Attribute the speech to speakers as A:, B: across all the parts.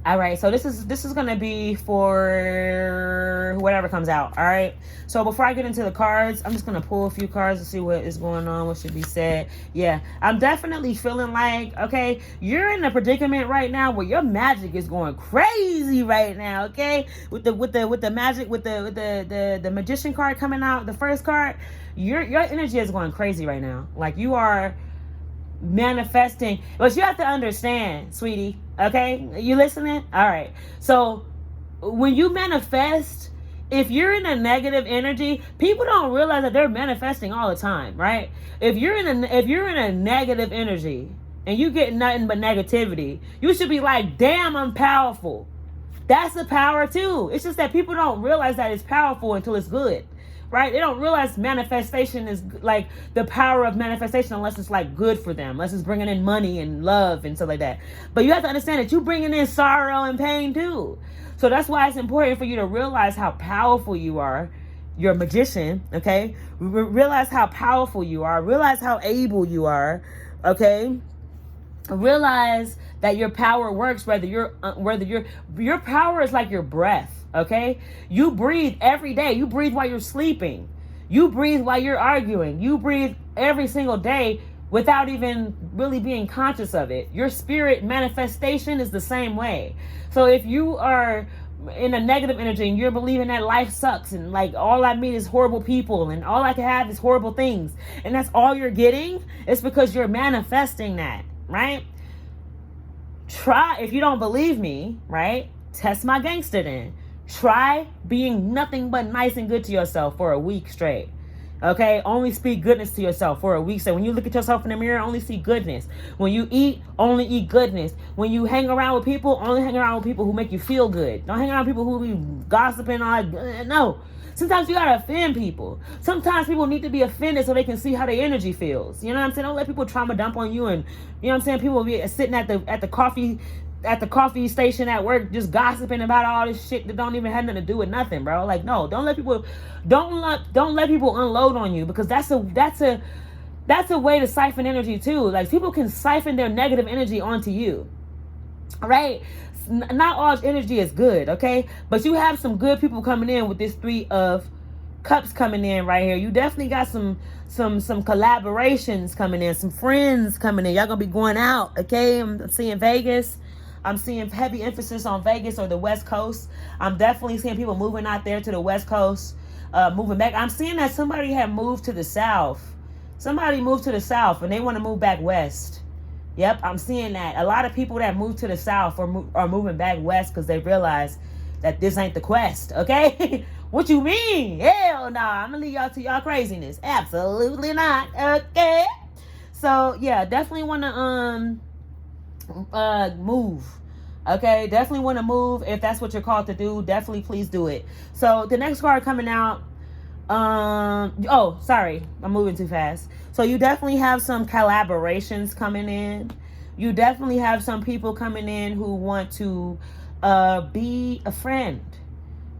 A: All right, so this is gonna be for whatever comes out. All right. So before I get into the cards, I'm just gonna pull a few cards to see what is going on, what should be said. Yeah, I'm definitely feeling like, okay, you're in a predicament right now where your magic is going crazy right now. Okay, with the magic with the magician card coming out, the first card, your energy is going crazy right now. Like you are manifesting, but you have to understand, sweetie, okay, you listening? All right, so when you manifest, if you're in a negative energy, people don't realize that they're manifesting all the time, right? If you're in a negative energy and you get nothing but negativity, you should be like, damn, I'm powerful. That's a power too. It's just that people don't realize that it's powerful until it's good, right? They don't realize manifestation is like the power of manifestation unless it's like good for them, unless it's bringing in money and love and stuff like that. But you have to understand that you're bringing in sorrow and pain too. So that's why it's important for you to realize how powerful you are. You're a magician, okay? Realize how powerful you are. Realize how able you are, okay? Realize that your power works your power is like your breath. Okay, you breathe every day. You breathe while you're sleeping. You breathe while you're arguing. You breathe every single day without even really being conscious of it. Your spirit manifestation is the same way. So if you are in a negative energy and you're believing that life sucks and like all I meet is horrible people and all I can have is horrible things and that's all you're getting, it's because you're manifesting that, right? Try, if you don't believe me, right? Test my gangster then. Try being nothing but nice and good to yourself for a week straight. Okay? Only speak goodness to yourself for a week. So when you look at yourself in the mirror, only see goodness. When you eat, only eat goodness. When you hang around with people, only hang around with people who make you feel good. Don't hang around with people who be gossiping all that. No. Sometimes you gotta offend people. Sometimes people need to be offended so they can see how their energy feels. You know what I'm saying? Don't let people trauma dump on you, and you know what I'm saying. People will be sitting at the coffee station at work just gossiping about all this shit that don't even have nothing to do with nothing, bro. Like, no, don't let people unload on you, because that's a way to siphon energy too. Like, people can siphon their negative energy onto you, right? Not all energy is good, okay? But you have some good people coming in with this 3 of Cups coming in right here. You definitely got some collaborations coming in, some friends coming in. Y'all gonna be going out, okay? I'm seeing Vegas. I'm seeing heavy emphasis on Vegas or the West Coast. I'm definitely seeing people moving out there to the West Coast, moving back. I'm seeing that somebody had moved to the South. Somebody moved to the South and they want to move back west. Yep, I'm seeing that. A lot of people that move to the South are moving back west because they realize that this ain't the quest, okay? What you mean? Hell nah, I'm gonna leave y'all to y'all craziness. Absolutely not, okay? So, yeah, definitely want to move, okay? Definitely want to move. If that's what you're called to do, definitely please do it. So, the next card coming out, oh, sorry, I'm moving too fast. So you definitely have some collaborations coming in. You definitely have some people coming in who want to be a friend.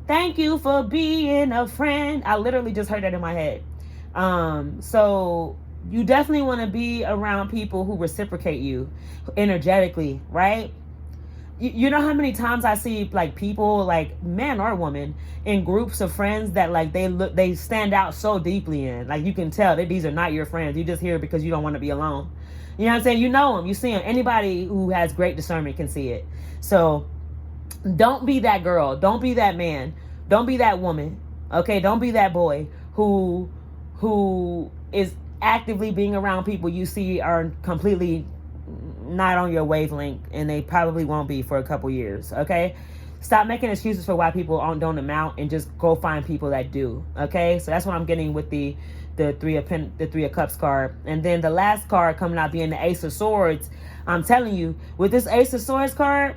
A: Thank you for being a friend. I literally just heard that in my head. So you definitely want to be around people who reciprocate you energetically, right? You know how many times I see like people, like man or woman, in groups of friends that like they stand out so deeply in. Like, you can tell that these are not your friends. You just here because you don't want to be alone. You know what I'm saying? You know them. You see them. Anybody who has great discernment can see it. So don't be that girl. Don't be that man. Don't be that woman. Okay? Don't be that boy who is actively being around people you see are completely not on your wavelength, and they probably won't be for a couple years. Okay, stop making excuses for why people don't amount, and just go find people that do. Okay, so that's what I'm getting with the three of Cups card. And then the last card coming out being the Ace of Swords. I'm telling you, with this Ace of Swords card,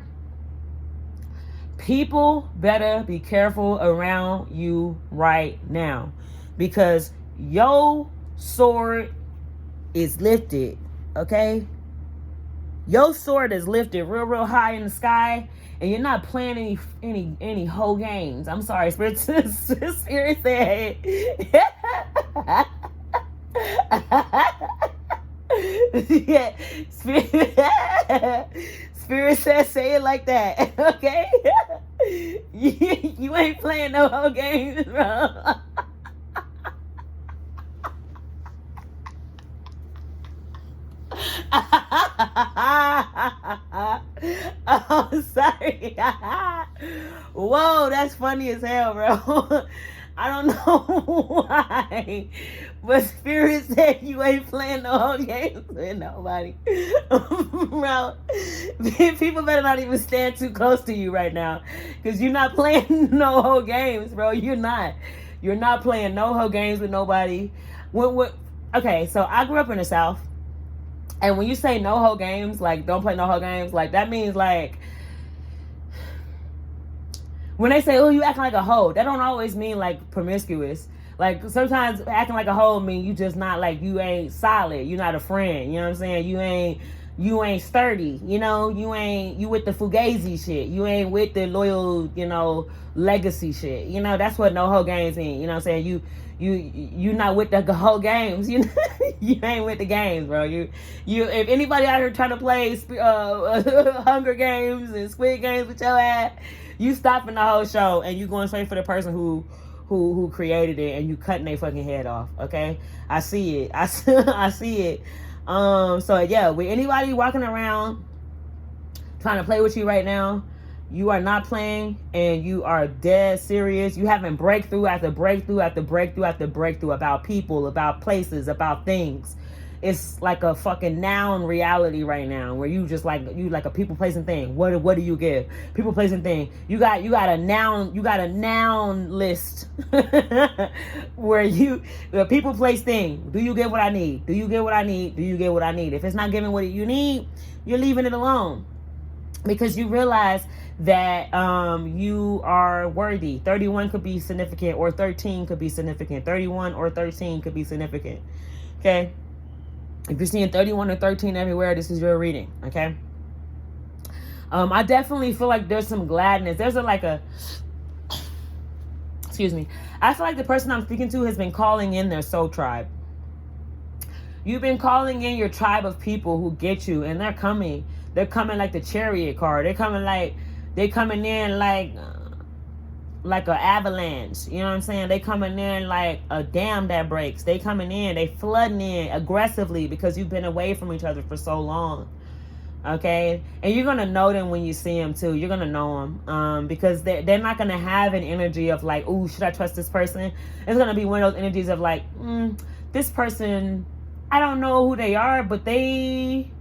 A: people better be careful around you right now, because your sword is lifted. Okay, your sword is lifted real high in the sky, and you're not playing any whole games. I'm sorry, Spirit. Seriously. Yeah, Spirit says say it like that. Okay? You ain't playing no whole games, bro. Oh, sorry. Whoa, that's funny as hell, bro. I don't know why, but Spirit said you ain't playing no whole games with nobody. Bro, people better not even stand too close to you right now, because you're not playing no whole games, bro. You're not. You're not playing no whole games with nobody. Okay, so I grew up in the South. And when you say no hoe games, like don't play no hoe games, like that means like when they say, oh, you acting like a hoe, that don't always mean like promiscuous. Like sometimes acting like a hoe mean you just not like, you ain't solid, you're not a friend, you know what I'm saying? You ain't sturdy, you know, you with the fugazi shit, you ain't with the loyal, you know, legacy shit, you know, that's what no hoe games mean, you know what I'm saying? You not with the whole games. You ain't with the games, bro. You if anybody out here trying to play Hunger Games and Squid Games with your ass, you stopping the whole show and you going straight for the person who created it, and you cutting their fucking head off. Okay, I see it. I see it. So yeah, with anybody walking around trying to play with you right now, you are not playing, and you are dead serious. You having breakthrough after breakthrough after breakthrough after breakthrough about people, about places, about things. It's like a fucking noun reality right now, where you just like a people, place, and thing. What do you give? People, place, and thing. You got a noun list where the people, place, thing. Do you get what I need? Do you get what I need? Do you get what I need? If it's not giving what you need, you're leaving it alone, because you realize that you are worthy. 31 could be significant, or 13 could be significant. 31 or 13 could be significant. Okay? If you're seeing 31 or 13 everywhere, this is your reading. Okay? I definitely feel like there's some gladness. There's excuse me. I feel like the person I'm speaking to has been calling in their soul tribe. You've been calling in your tribe of people who get you, and they're coming. They're coming like the Chariot card. They're coming in like an avalanche. You know what I'm saying? They coming in like a dam that breaks. They coming in. They flooding in aggressively because you've been away from each other for so long. Okay? And you're going to know them when you see them too. You're going to know them because they're not going to have an energy of like, ooh, should I trust this person? It's going to be one of those energies of like, this person, I don't know who they are, but they...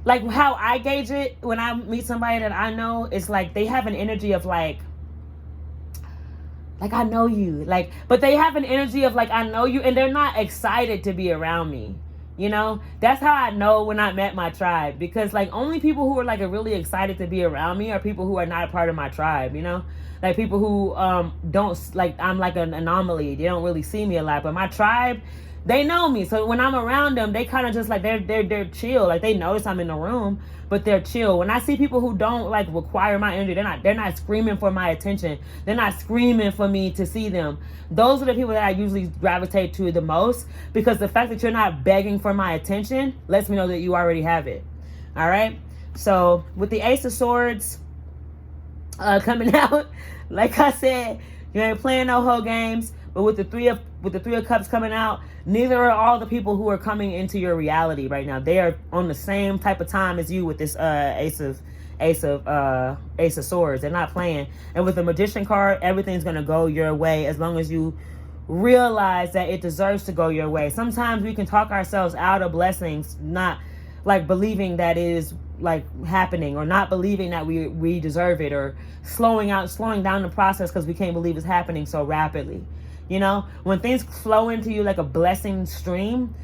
A: Like how I gauge it when I meet somebody that I know, it's like they have an energy of like I know you. Like, but they have an energy of like, I know you, and they're not excited to be around me. You know? That's how I know when I met my tribe. Because like only people who are like really excited to be around me are people who are not a part of my tribe, you know? Like people who don't, like, I'm like an anomaly. They don't really see me a lot. But my tribe, they know me. So when I'm around them, they kind of just like, they're chill. Like they notice I'm in the room, but they're chill. When I see people who don't like require my energy, they're not screaming for my attention. They're not screaming for me to see them. Those are the people that I usually gravitate to the most, because the fact that you're not begging for my attention lets me know that you already have it. All right. So with the Ace of Swords coming out, like I said, you ain't playing no whole games. But with the three of Cups coming out, neither are all the people who are coming into your reality right now. They are on the same type of time as you with this Ace of Swords. They're not playing. And with the Magician card, everything's gonna go your way as long as you realize that it deserves to go your way. Sometimes we can talk ourselves out of blessings, not like believing that it is like happening, or not believing that we deserve it, or slowing down the process because we can't believe it's happening so rapidly. You know, when things flow into you like a blessing stream,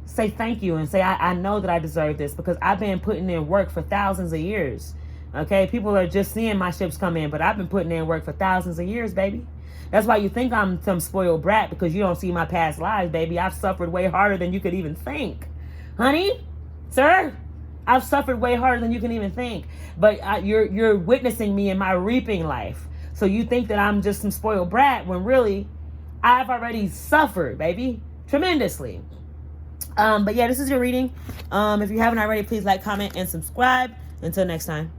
A: say thank you and say, I know that I deserve this because I've been putting in work for thousands of years. Okay, people are just seeing my ships come in, but I've been putting in work for thousands of years, baby. That's why you think I'm some spoiled brat, because you don't see my past lives, baby. I've suffered way harder than you could even think. Honey, sir, I've suffered way harder than you can even think. But you're witnessing me in my reaping life. So you think that I'm just some spoiled brat when really I've already suffered, baby, tremendously. But yeah, this is your reading. If you haven't already, please like, comment, and subscribe. Until next time.